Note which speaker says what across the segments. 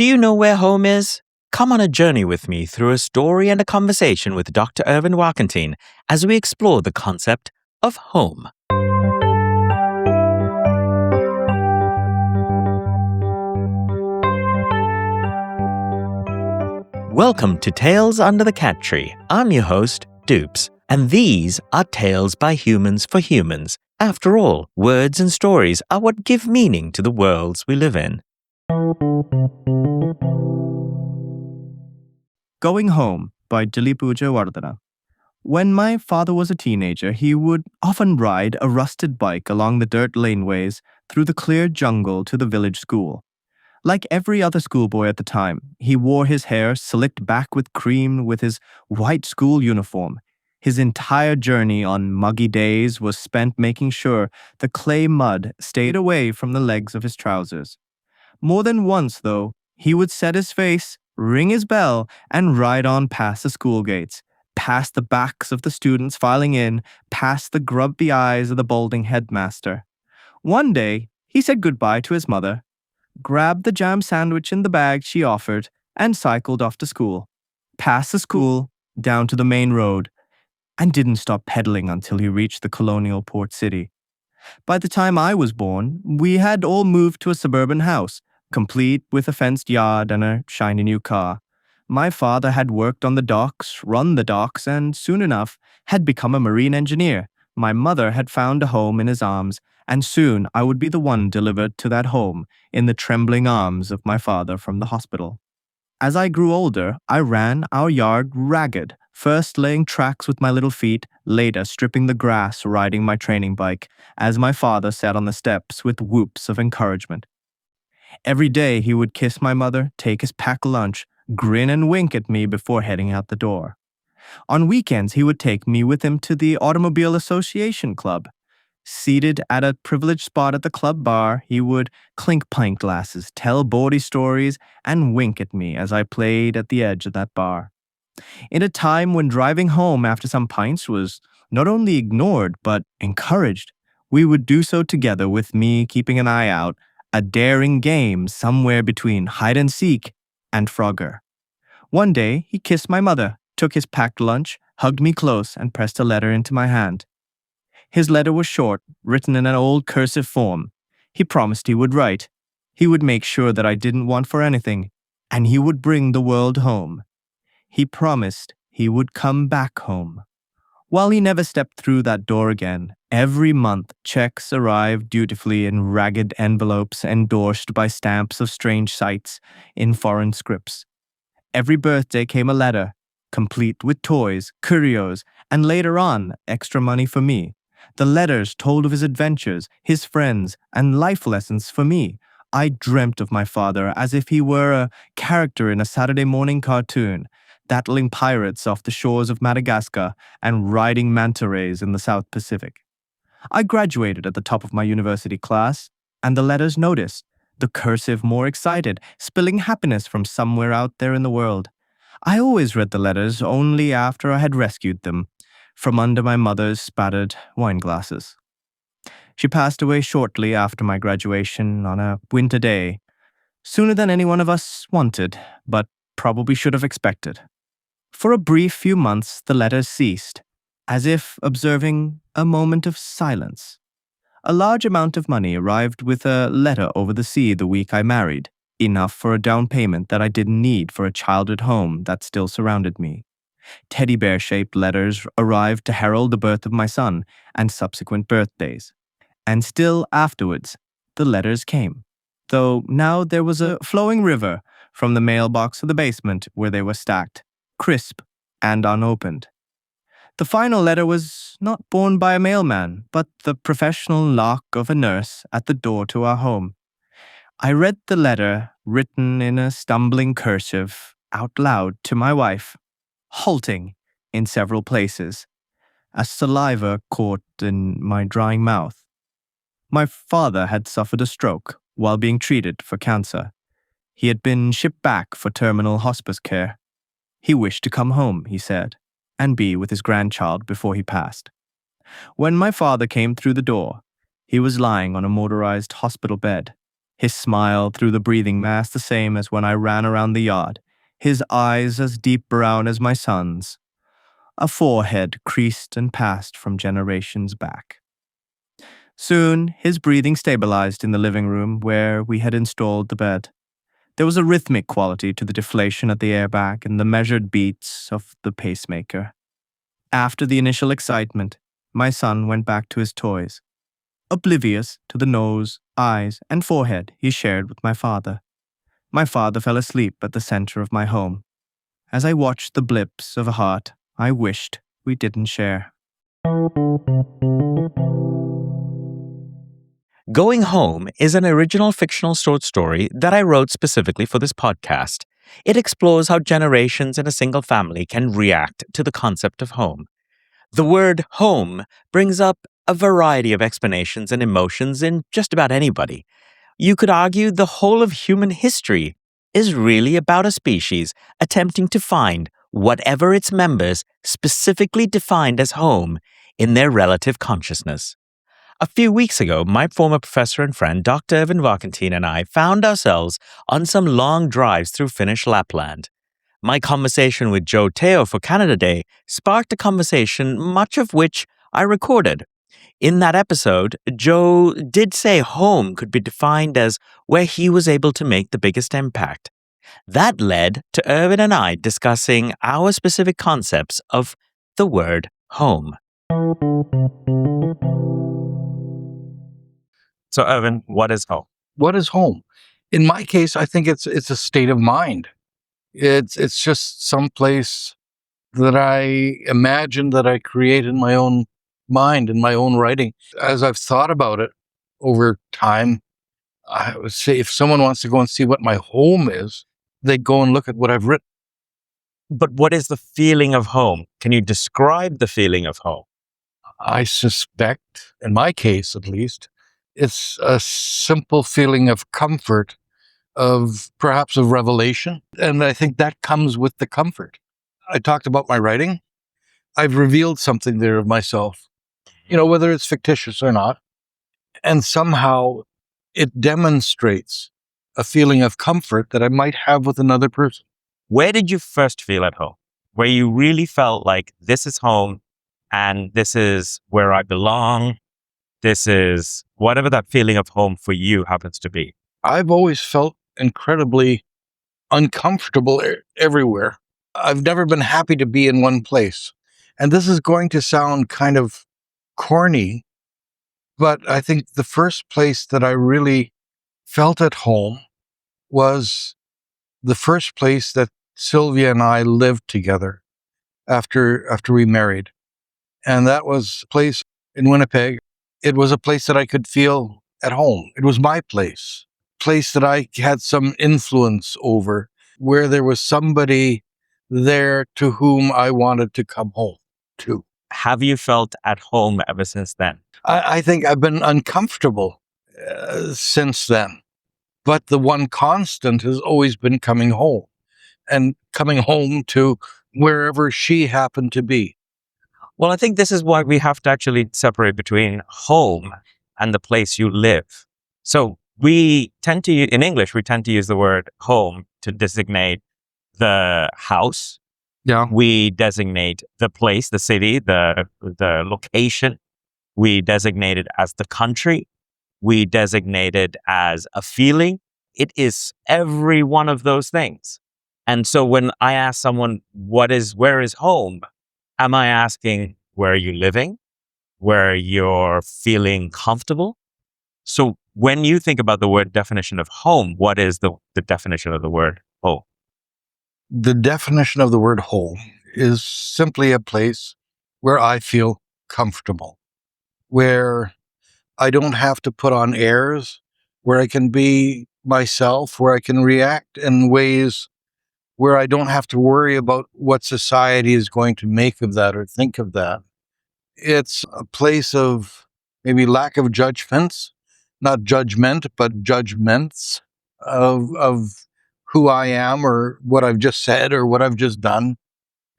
Speaker 1: Do you know where home is? Come on a journey with me through a story and a conversation with Dr. Erwin Warkentin as we explore the concept of home. Welcome to Tales Under the Cat Tree. I'm your host, Dupes, and these are tales by humans for humans. After all, words and stories are what give meaning to the worlds we live in.
Speaker 2: Going Home by Duleepa Wijayawardhana. When my father was a teenager, he would often ride a rusted bike along the dirt laneways through the clear jungle to the village school. Like every other schoolboy at the time, he wore his hair slicked back with cream with his white school uniform. His entire journey on muggy days was spent making sure the clay mud stayed away from the legs of his trousers. More than once, though, he would set his face, ring his bell, and ride on past the school gates, past the backs of the students filing in, past the grubby eyes of the balding headmaster. One day, he said goodbye to his mother, grabbed the jam sandwich in the bag she offered, and cycled off to school, past the school, down to the main road, and didn't stop pedaling until he reached the colonial port city. By the time I was born, we had all moved to a suburban house, complete with a fenced yard and a shiny new car. My father had worked on the docks, run the docks, and soon enough had become a marine engineer. My mother had found a home in his arms, and soon I would be the one delivered to that home in the trembling arms of my father from the hospital. As I grew older, I ran our yard ragged, first laying tracks with my little feet, later stripping the grass riding my training bike, as my father sat on the steps with whoops of encouragement. Every day he would kiss my mother, take his packed lunch, grin and wink at me before heading out the door. On weekends, he would take me with him to the Automobile Association Club. Seated at a privileged spot at the club bar, he would clink pint glasses, tell bawdy stories, and wink at me as I played at the edge of that bar. In a time when driving home after some pints was not only ignored but encouraged, we would do so together with me keeping an eye out, a daring game somewhere between hide-and-seek and Frogger. One day, he kissed my mother, took his packed lunch, hugged me close, and pressed a letter into my hand. His letter was short, written in an old cursive form. He promised he would write. He would make sure that I didn't want for anything, and he would bring the world home. He promised he would come back home. While he never stepped through that door again, every month checks arrived dutifully in ragged envelopes endorsed by stamps of strange sights in foreign scripts. Every birthday came a letter, complete with toys, curios, and later on, extra money for me. The letters told of his adventures, his friends, and life lessons for me. I dreamt of my father as if he were a character in a Saturday morning cartoon, battling pirates off the shores of Madagascar and riding manta rays in the South Pacific. I graduated at the top of my university class, and the letters noticed, the cursive more excited, spilling happiness from somewhere out there in the world. I always read the letters only after I had rescued them from under my mother's spattered wine glasses. She passed away shortly after my graduation on a winter day, sooner than any one of us wanted, but probably should have expected. For a brief few months, the letters ceased, as if observing a moment of silence. A large amount of money arrived with a letter over the sea the week I married, enough for a down payment that I didn't need for a childhood home that still surrounded me. Teddy bear-shaped letters arrived to herald the birth of my son and subsequent birthdays. And still afterwards, the letters came, though now there was a flowing river from the mailbox of the basement where they were stacked, crisp and unopened. The final letter was not borne by a mailman, but the professional knock of a nurse at the door to our home. I read the letter, written in a stumbling cursive, out loud to my wife, halting in several places, as saliva caught in my drying mouth. My father had suffered a stroke while being treated for cancer. He had been shipped back for terminal hospice care. He wished to come home, he said, and be with his grandchild before he passed. When my father came through the door, he was lying on a motorized hospital bed, His smile through the breathing mask the same as when I ran around the yard, his eyes as deep brown as my son's, a forehead creased and passed from generations back. Soon, his breathing stabilized in the living room where we had installed the bed. There was a rhythmic quality to the deflation at the airbag and the measured beats of the pacemaker. After the initial excitement, my son went back to his toys, oblivious to the nose, eyes, and forehead he shared with my father. My father fell asleep at the center of my home. As I watched the blips of a heart I wished we didn't share.
Speaker 1: Going Home is an original fictional short story that I wrote specifically for this podcast. It explores how generations in a single family can react to the concept of home. The word home brings up a variety of explanations and emotions in just about anybody. You could argue the whole of human history is really about a species attempting to find whatever its members specifically defined as home in their relative consciousness. A few weeks ago, my former professor and friend, Dr. Erwin Warkentin, and I found ourselves on some long drives through Finnish Lapland. My conversation with Joe Teo for Canada Day sparked a conversation, much of which I recorded. In that episode, Joe did say home could be defined as where he was able to make the biggest impact. That led to Erwin and I discussing our specific concepts of the word home. So, Erwin, what is home?
Speaker 3: What is home? In my case, I think it's a state of mind. It's just some place that I imagine, that I create in my own mind, in my own writing. As I've thought about it over time, I would say if someone wants to go and see what my home is, they go and look at what I've written.
Speaker 1: But what is the feeling of home? Can you describe the feeling of home?
Speaker 3: I suspect, in my case at least, it's a simple feeling of comfort, of perhaps of revelation. And I think that comes with the comfort. I talked about my writing. I've revealed something there of myself, whether it's fictitious or not. And somehow it demonstrates a feeling of comfort that I might have with another person.
Speaker 1: Where did you first feel at home? Where you really felt like this is home and this is where I belong? This is whatever that feeling of home for you happens to be.
Speaker 3: I've always felt incredibly uncomfortable everywhere. I've never been happy to be in one place. And this is going to sound kind of corny, but I think the first place that I really felt at home was the first place that Sylvia and I lived together after we married. And that was a place in Winnipeg. It was a place that I could feel at home. It was my place that I had some influence over, where there was somebody there to whom I wanted to come home to.
Speaker 1: Have you felt at home ever since then?
Speaker 3: I think I've been uncomfortable since then. But the one constant has always been coming home, and coming home to wherever she happened to be.
Speaker 1: Well, I think this is why we have to actually separate between home and the place you live. So we tend to, in English, we tend to use the word home to designate the house.
Speaker 3: Yeah.
Speaker 1: We designate the place, the city, the location. We designate it as the country. We designate it as a feeling. It is every one of those things. And so when I ask someone, where is home? Am I asking, where are you living? Where you're feeling comfortable? So when you think about the word definition of home, what is the definition of the word home?
Speaker 3: The definition of the word home is simply a place where I feel comfortable, where I don't have to put on airs, where I can be myself, where I can react in ways where I don't have to worry about what society is going to make of that or think of that. It's a place of maybe lack of judgments, not judgment, but judgments of who I am or what I've just said or what I've just done.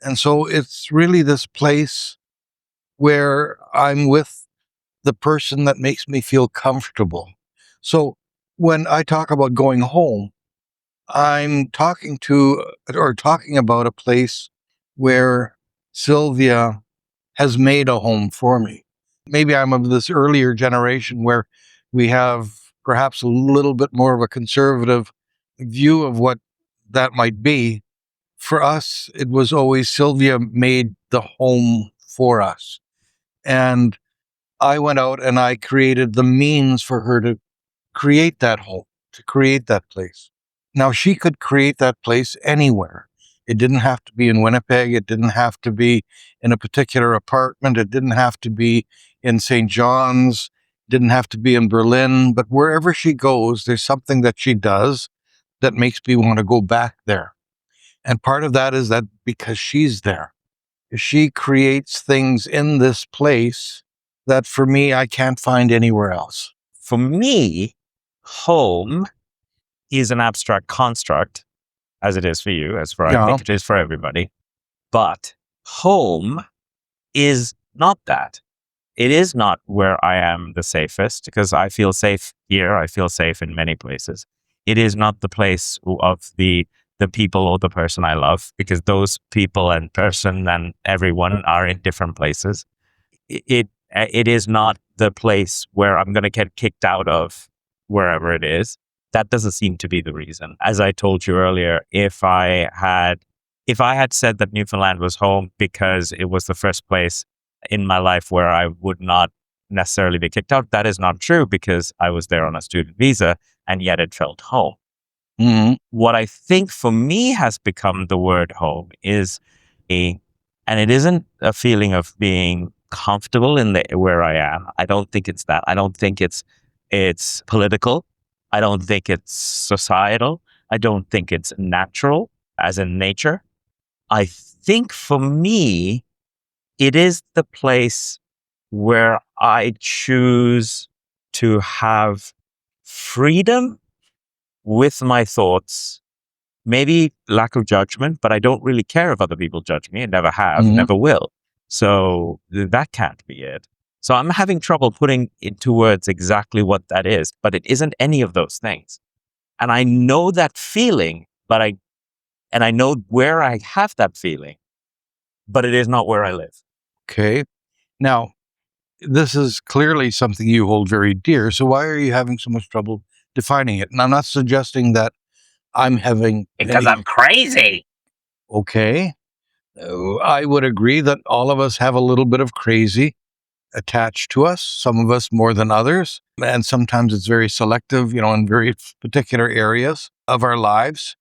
Speaker 3: And so it's really this place where I'm with the person that makes me feel comfortable. So when I talk about going home, I'm talking about a place where Sylvia has made a home for me. Maybe I'm of this earlier generation where we have perhaps a little bit more of a conservative view of what that might be. For us, it was always Sylvia made the home for us. And I went out and I created the means for her to create that home, to create that place. Now, she could create that place anywhere. It didn't have to be in Winnipeg. It didn't have to be in a particular apartment. It didn't have to be in St. John's. It didn't have to be in Berlin. But wherever she goes, there's something that she does that makes me want to go back there. And part of that is that because she's there. She creates things in this place that for me, I can't find anywhere else.
Speaker 1: For me, home is an abstract construct, as it is for you, as for I think it is for everybody. But home is not that. It is not where I am the safest, because I feel safe here. I feel safe in many places. It is not the place of the people or the person I love, because those people and person and everyone are in different places. It is not the place where I'm going to get kicked out of wherever it is. That doesn't seem to be the reason. As I told you earlier, if I had said that Newfoundland was home because it was the first place in my life where I would not necessarily be kicked out, that is not true, because I was there on a student visa and yet it felt home.
Speaker 3: Mm-hmm.
Speaker 1: What I think for me has become the word home is and it isn't a feeling of being comfortable in where I am. I don't think it's that. I don't think it's political. I don't think it's societal. I don't think it's natural, as in nature. I think for me, it is the place where I choose to have freedom with my thoughts, maybe lack of judgment, but I don't really care if other people judge me, and never have, never will. So that can't be it. So I'm having trouble putting into words exactly what that is, but it isn't any of those things. And I know that feeling, and I know where I have that feeling, but it is not where I live.
Speaker 3: Okay. Now, this is clearly something you hold very dear. So why are you having so much trouble defining it? And I'm not suggesting that I'm having...
Speaker 1: Because I'm crazy.
Speaker 3: Okay. I would agree that all of us have a little bit of crazy attached to us, some of us more than others. And sometimes it's very selective, in very particular areas of our lives.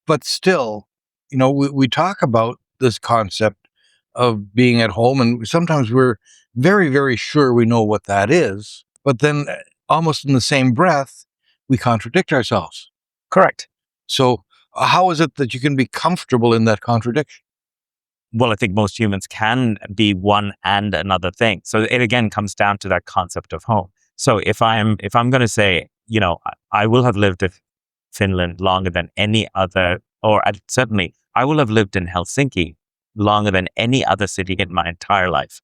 Speaker 3: But still, we talk about this concept of being at home, and sometimes we're very, very sure we know what that is. But then almost in the same breath, we contradict ourselves.
Speaker 1: Correct.
Speaker 3: So how is it that you can be comfortable in that contradiction?
Speaker 1: Well, I think most humans can be one and another thing. So it again comes down to that concept of home. So if I'm going to say, I will have lived in Finland longer than any other, or certainly I will have lived in Helsinki longer than any other city in my entire life,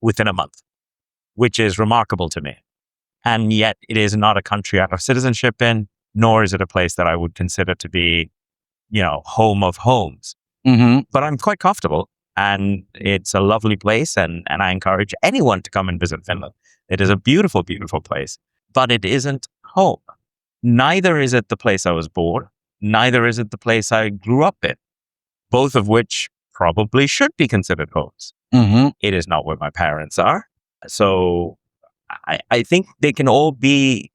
Speaker 1: within a month, which is remarkable to me. And yet it is not a country I have citizenship in, nor is it a place that I would consider to be, home of homes. But I'm quite comfortable, and it's a lovely place, and I encourage anyone to come and visit Finland. It is a beautiful, beautiful place, but it isn't home. Neither is it the place I was born. Neither is it the place I grew up in, both of which probably should be considered homes. It is not where my parents are. So I think they can all be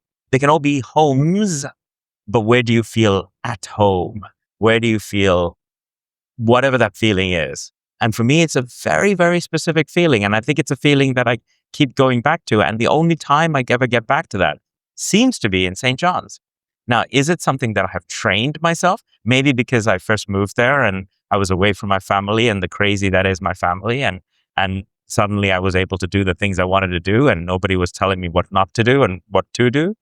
Speaker 1: homes, but where do you feel at home? Where do you feel whatever that feeling is? And for me, it's a very, very specific feeling. And I think it's a feeling that I keep going back to. And the only time I ever get back to that seems to be in St. John's. Now, is it something that I have trained myself? Maybe because I first moved there and I was away from my family and the crazy that is my family. And suddenly I was able to do the things I wanted to do, and nobody was telling me what not to do and what to do.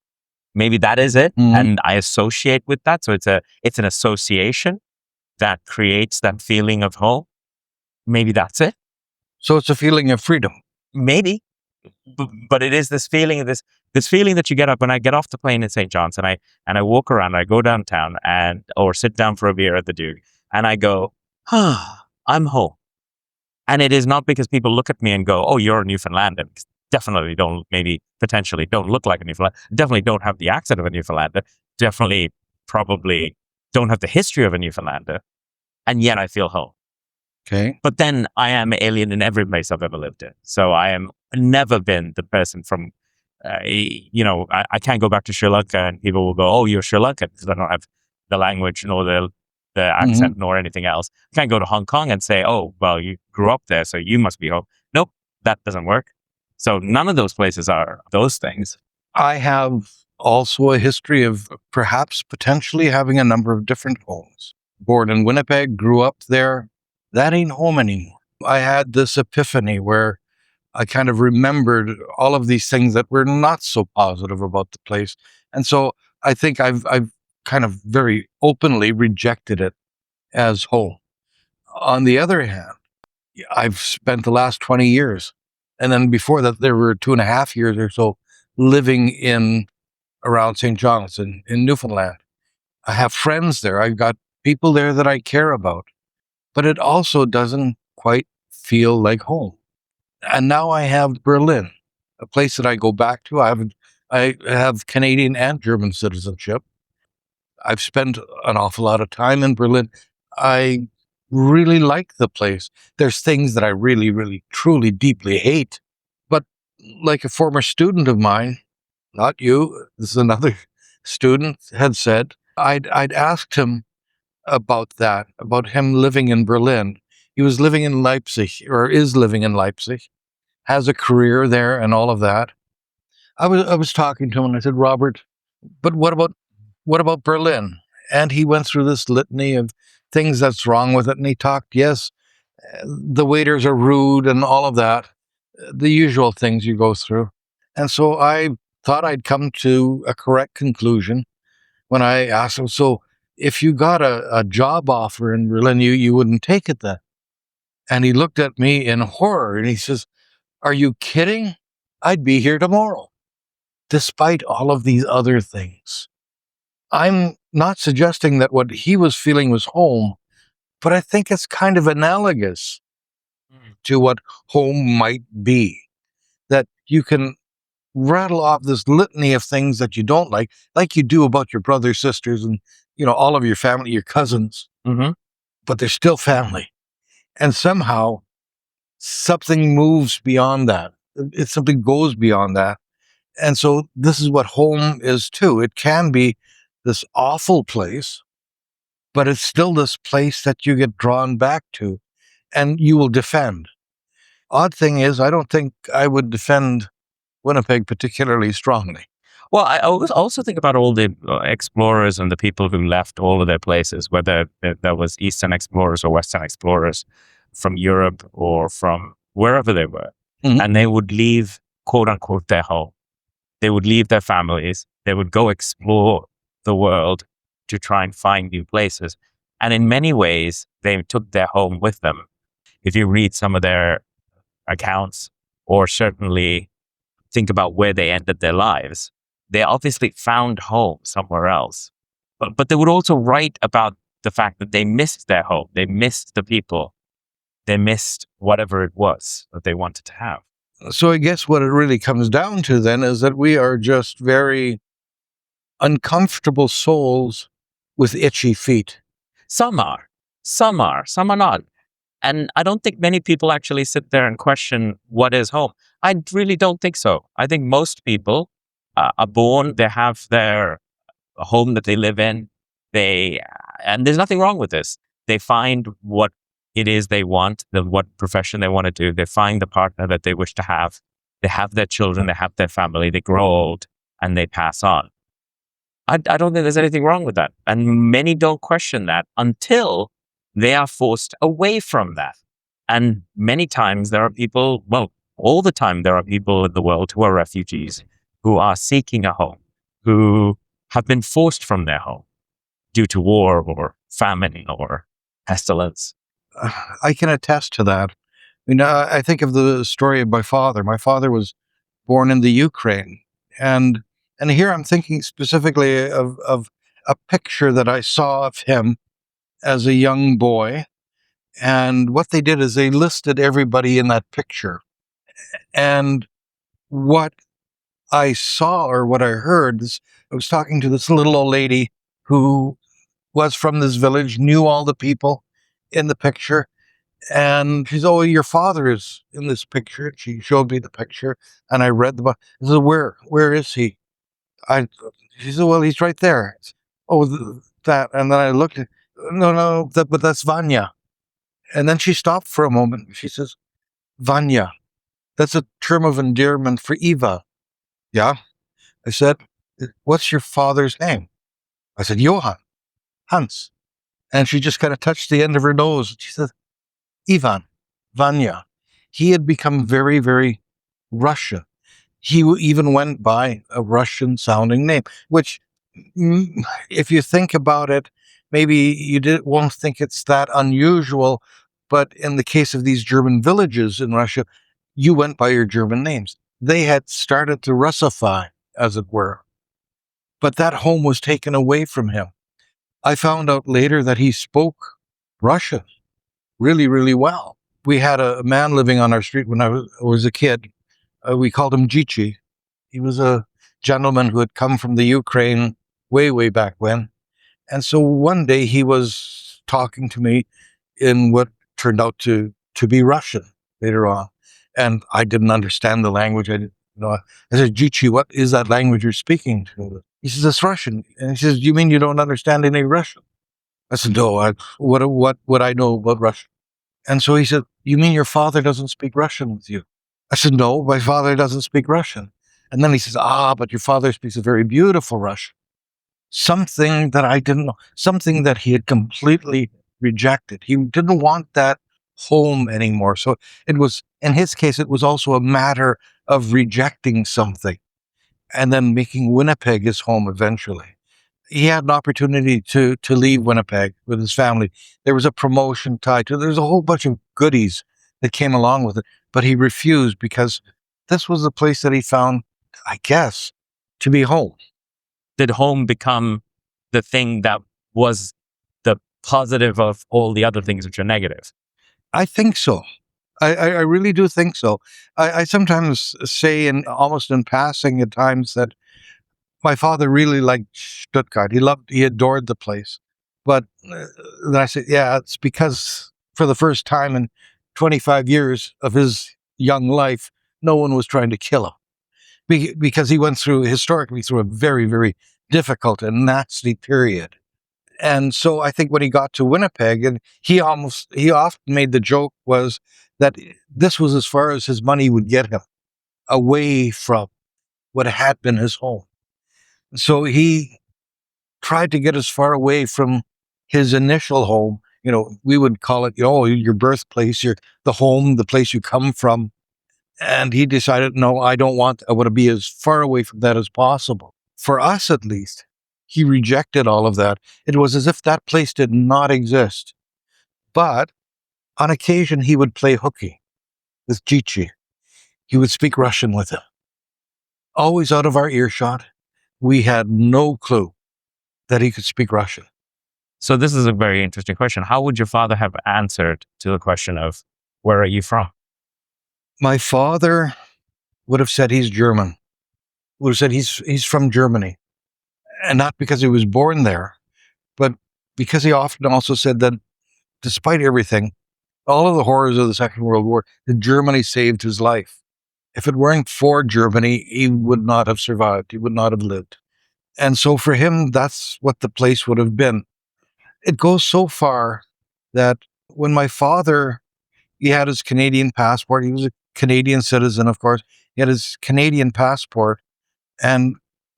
Speaker 1: Maybe that is it. And I associate with that. So it's an association that creates that feeling of home. Maybe that's it.
Speaker 3: So it's a feeling of freedom.
Speaker 1: Maybe. but it is this feeling, this feeling that you get up when I get off the plane in St. John's, and I walk around, I go downtown or sit down for a beer at the Duke, and I go, I'm home. And it is not because people look at me and go, oh, you're a Newfoundlander. Definitely don't, maybe potentially don't look like a Newfoundlander. Definitely don't have the accent of a Newfoundlander. Definitely probably don't have the history of a Newfoundlander. And yet I feel home.
Speaker 3: Okay.
Speaker 1: But then I am alien in every place I've ever lived in. So I am never been the person from, I can't go back to Sri Lanka and people will go, oh, you're Sri Lankan, because I don't have the language nor the accent nor anything else. I can't go to Hong Kong and say, oh, well, you grew up there, so you must be home. Nope, that doesn't work. So none of those places are those things.
Speaker 3: I have also a history of perhaps potentially having a number of different homes. Born in Winnipeg, grew up there. That ain't home anymore. I had this epiphany where I kind of remembered all of these things that were not so positive about the place. And so I think I've kind of very openly rejected it as home. On the other hand, I've spent the last 20 years, and then before that, there were 2.5 years or so living in around St. John's in Newfoundland. I have friends there. I've got people there that I care about, but it also doesn't quite feel like home. And now I have Berlin, a place that I go back to. I have Canadian and German citizenship. I've spent an awful lot of time in Berlin. I really like the place. There's things that I really, really, truly, deeply hate. But like a former student of mine, not you, this is another student, had said, I'd asked him about that, about him living in Berlin. He was living in Leipzig, or is living in Leipzig, has a career there and all of that. I was talking to him and I said, Robert, but what about Berlin? And he went through this litany of things that's wrong with it. And he talked, yes, the waiters are rude and all of that, the usual things you go through. And so I thought I'd come to a correct conclusion when I asked him, so if you got a job offer in Berlin, you wouldn't take it then? And he looked at me in horror and he says, are you kidding? I'd be here tomorrow, despite all of these other things. I'm not suggesting that what he was feeling was home, but I think it's kind of analogous to what home might be. That you can rattle off this litany of things that you don't like you do about your brothers, sisters, and all of your family, your cousins, but they're still family. And somehow something moves beyond that. Something goes beyond that. And so this is what home is too. It can be this awful place, but it's still this place that you get drawn back to and you will defend. Odd thing is, I don't think I would defend Winnipeg particularly strongly.
Speaker 1: Well, I always also think about all the explorers and the people who left all of their places, whether that was Eastern explorers or Western explorers from Europe or from wherever they were. And they would leave, quote unquote, their home. They would leave their families. They would go explore the world to try and find new places. And in many ways, they took their home with them. If you read some of their accounts, or certainly think about where they ended their lives, they obviously found home somewhere else. But they would also write about the fact that they missed their home. They missed the people. They missed whatever it was that they wanted to have.
Speaker 3: So I guess what it really comes down to then is that we are just very uncomfortable souls with itchy feet.
Speaker 1: Some are not. And I don't think many people actually sit there and question what is home. I really don't think so. I think most people are born, they have their home that they live in. And there's nothing wrong with this. They find what it is they want, what profession they want to do. They find the partner that they wish to have. They have their children, they have their family, they grow old, and they pass on. I don't think there's anything wrong with that. And many don't question that until they are forced away from that. And many times there are people, well, all the time there are people in the world who are refugees, who are seeking a home, who have been forced from their home due to war or famine or pestilence.
Speaker 3: I can attest to that. I think of the story of my father. My father was born in the Ukraine. And here I'm thinking specifically of a picture that I saw of him as a young boy. And what they did is they listed everybody in that picture. And what I saw or what I heard is I was talking to this little old lady who was from this village, knew all the people in the picture. And she said, "Oh, your father is in this picture." She showed me the picture and I read the book. I said, Where is he? She said, "Well, he's right there." Oh, that. And then I looked at, no, but that's Vanya. And then she stopped for a moment. She says, "Vanya, that's a term of endearment for Eva." Yeah. I said, "What's your father's name?" I said, "Johann, Hans." And she just kind of touched the end of her nose. She said, "Ivan, Vanya." He had become very, very Russian. He even went by a Russian sounding name, which, if you think about it, maybe you won't think it's that unusual. But in the case of these German villages in Russia, you went by your German names. They had started to Russify, as it were. But that home was taken away from him. I found out later that he spoke Russian really, really well. We had a man living on our street when I was a kid. We called him Gichi. He was a gentleman who had come from the Ukraine way, way back when. And so one day he was talking to me in what turned out to be Russian later on. And I didn't understand the language. I said, "Gichi, what is that language you're speaking to?" He says, "It's Russian." And he says, "You mean you don't understand any Russian?" I said, "No, what would I know about Russian?" And so he said, "You mean your father doesn't speak Russian with you?" I said, "No, my father doesn't speak Russian." And then he says, "But your father speaks a very beautiful Russian." Something that I didn't know, something that he had completely rejected. He didn't want that home anymore. So it was, in his case, it was also a matter of rejecting something and then making Winnipeg his home eventually. He had an opportunity to leave Winnipeg with his family. There was a promotion tied to it. There's a whole bunch of goodies that came along with it, but he refused because this was the place that he found, I guess, to be home.
Speaker 1: Did home become the thing that was the positive of all the other things which are negative?
Speaker 3: I think so. I really do think so. I sometimes say, in almost in passing at times, that my father really liked Stuttgart. He adored the place. But then I said, yeah, it's because for the first time in 25 years of his young life, no one was trying to kill him. Because he went historically through a very, very difficult and nasty period. And so I think when he got to Winnipeg, and he often made the joke was that this was as far as his money would get him away from what had been his home. So he tried to get as far away from his initial home. We would call it, your birthplace, the home, the place you come from. And he decided, no, I want to be as far away from that as possible. For us, at least, he rejected all of that. It was as if that place did not exist. But on occasion, he would play hooky with Gichi. He would speak Russian with him. Always out of our earshot. We had no clue that he could speak Russian.
Speaker 1: So this is a very interesting question. How would your father have answered to the question of, where are you from?
Speaker 3: My father would have said he's German. Would have said he's from Germany. And not because he was born there, but because he often also said that despite everything, all of the horrors of the Second World War, that Germany saved his life. If it weren't for Germany, he would not have survived. He would not have lived. And so for him, that's what the place would have been. It goes so far that when my father, he had his Canadian passport. He was a Canadian citizen, of course. He had his Canadian passport. And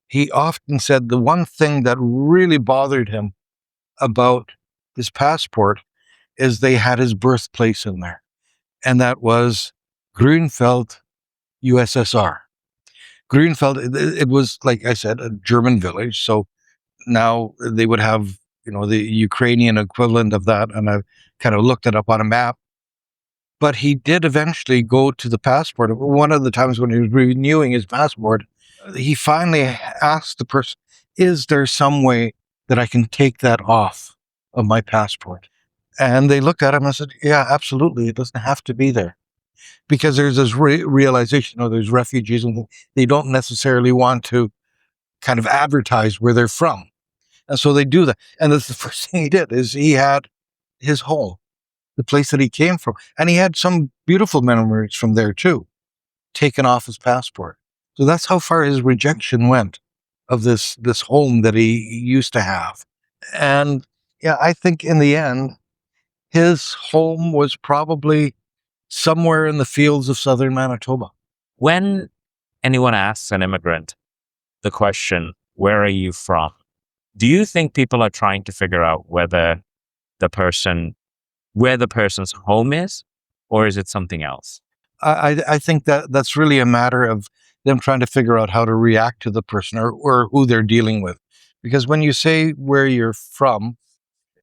Speaker 3: he often said the one thing that really bothered him about his passport is they had his birthplace in there. And that was Grünfeld, USSR. Grünfeld, it was, like I said, a German village. So now they would have, the Ukrainian equivalent of that. And I kind of looked it up on a map. But he did eventually go to the passport. One of the times when he was renewing his passport, he finally asked the person, is there some way that I can take that off of my passport? And they looked at him and said, yeah, absolutely. It doesn't have to be there. Because there's this realization, there's refugees and they don't necessarily want to kind of advertise where they're from. And so they do that. And that's the first thing he did is he had his home, the place that he came from. And he had some beautiful memories from there too, taken off his passport. So that's how far his rejection went of this home that he used to have. And yeah, I think in the end, his home was probably somewhere in the fields of southern Manitoba.
Speaker 1: When anyone asks an immigrant the question, where are you from? Do you think people are trying to figure out where the person's home is, or is it something else?
Speaker 3: I think that's really a matter of them trying to figure out how to react to the person or who they're dealing with. Because when you say where you're from,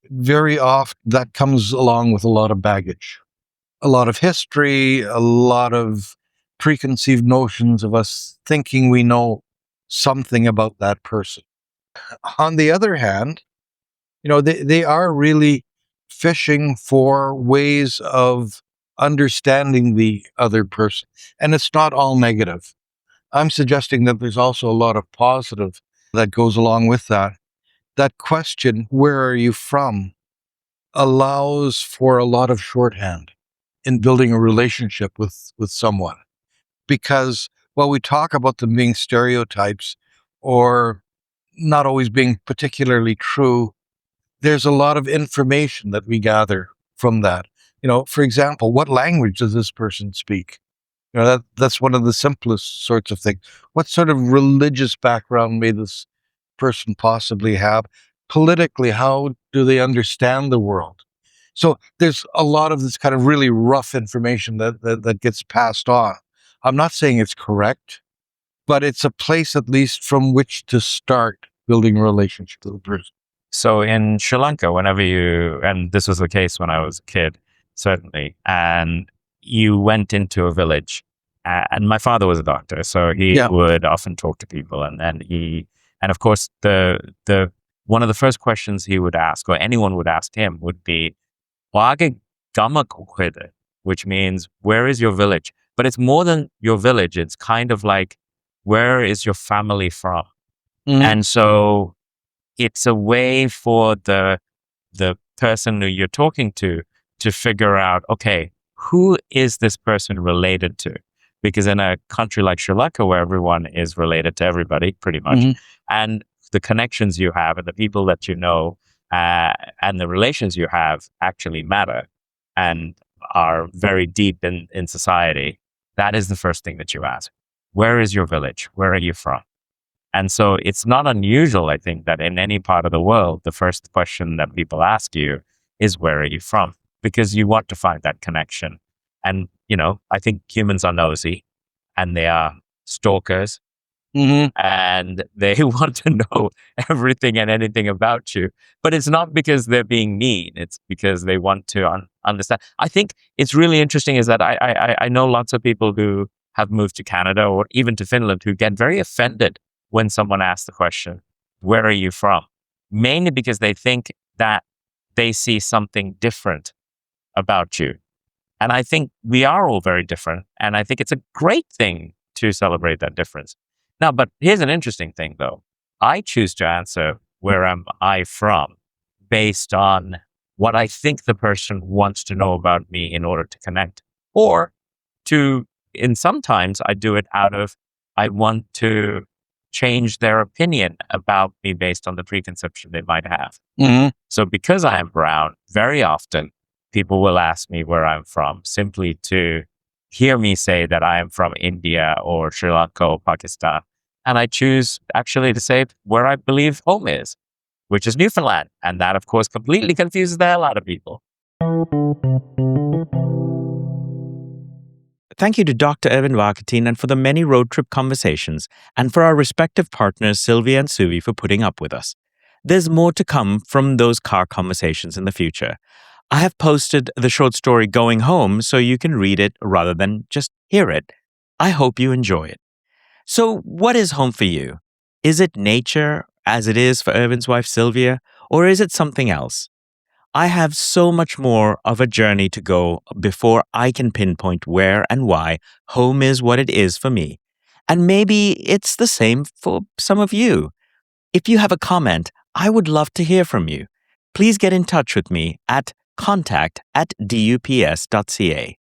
Speaker 3: very often that comes along with a lot of baggage, a lot of history, a lot of preconceived notions of us thinking we know something about that person. On the other hand, they are really fishing for ways of understanding the other person. And it's not all negative. I'm suggesting that there's also a lot of positive that goes along with that. That question, where are you from, allows for a lot of shorthand in building a relationship with someone. Because while we talk about them being stereotypes or not always being particularly true, there's a lot of information that we gather from that. For example, what language does this person speak? That's one of the simplest sorts of things. What sort of religious background may this person possibly have? Politically, how do they understand the world? So there's a lot of this kind of really rough information that gets passed on. I'm not saying it's correct, but it's a place at least from which to start building a relationship with a person.
Speaker 1: So in Sri Lanka, and this was the case when I was a kid, certainly, and you went into a village, and my father was a doctor, so he would often talk to people, and of course, the one of the first questions he would ask, or anyone would ask him, would be, "Wage gama kukhwede," which means, where is your village? But it's more than your village. It's kind of like, where is your family from? Mm-hmm. And so it's a way for the person who you're talking to figure out, okay, who is this person related to? Because in a country like Sri Lanka, where everyone is related to everybody, pretty much, mm-hmm. and the connections you have and the people that you know and the relations you have actually matter and are very deep in society, that is the first thing that you ask. Where is your village? Where are you from? And so it's not unusual, I think, that in any part of the world, the first question that people ask you is, where are you from? Because you want to find that connection. And, I think humans are nosy and they are stalkers, mm-hmm. and they want to know everything and anything about you. But it's not because they're being mean. It's because they want to understand. I think it's really interesting is that I know lots of people who have moved to Canada or even to Finland who get very offended when someone asks the question, where are you from? Mainly because they think that they see something different about you. And I think we are all very different. And I think it's a great thing to celebrate that difference. Now, but here's an interesting thing, though. I choose to answer, where am I from, based on what I think the person wants to know about me in order to connect. Or sometimes I do it out of, I want to change their opinion about me based on the preconception they might have. Mm-hmm. So because I am brown, very often people will ask me where I'm from simply to hear me say that I am from India or Sri Lanka or Pakistan. And I choose actually to say where I believe home is, which is Newfoundland. And that, of course, completely confuses the hell out of people. Thank you to Dr. Erwin Warkentin and for the many road trip conversations, and for our respective partners, Sylvia and Suvi, for putting up with us. There's more to come from those car conversations in the future. I have posted the short story Going Home so you can read it rather than just hear it. I hope you enjoy it. So, what is home for you? Is it nature, as it is for Erwin's wife Sylvia, or is it something else? I have so much more of a journey to go before I can pinpoint where and why home is what it is for me. And maybe it's the same for some of you. If you have a comment, I would love to hear from you. Please get in touch with me at contact@dups.ca.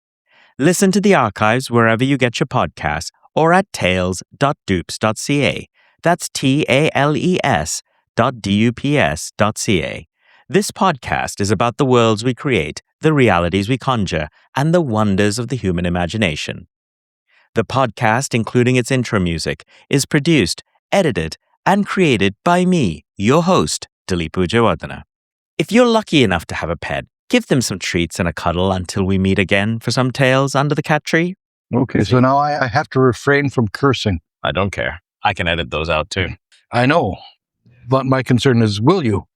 Speaker 1: Listen to the archives wherever you get your podcasts or at tales.dups.ca. That's TALES.dups.ca. This podcast is about the worlds we create, the realities we conjure, and the wonders of the human imagination. The podcast, including its intro music, is produced, edited, and created by me, your host, Duleepa Wijayawardhana. If you're lucky enough to have a pet, give them some treats and a cuddle until we meet again for some tales under the cat tree.
Speaker 3: Okay, so now I have to refrain from cursing.
Speaker 1: I don't care. I can edit those out too.
Speaker 3: I know, but my concern is, will you?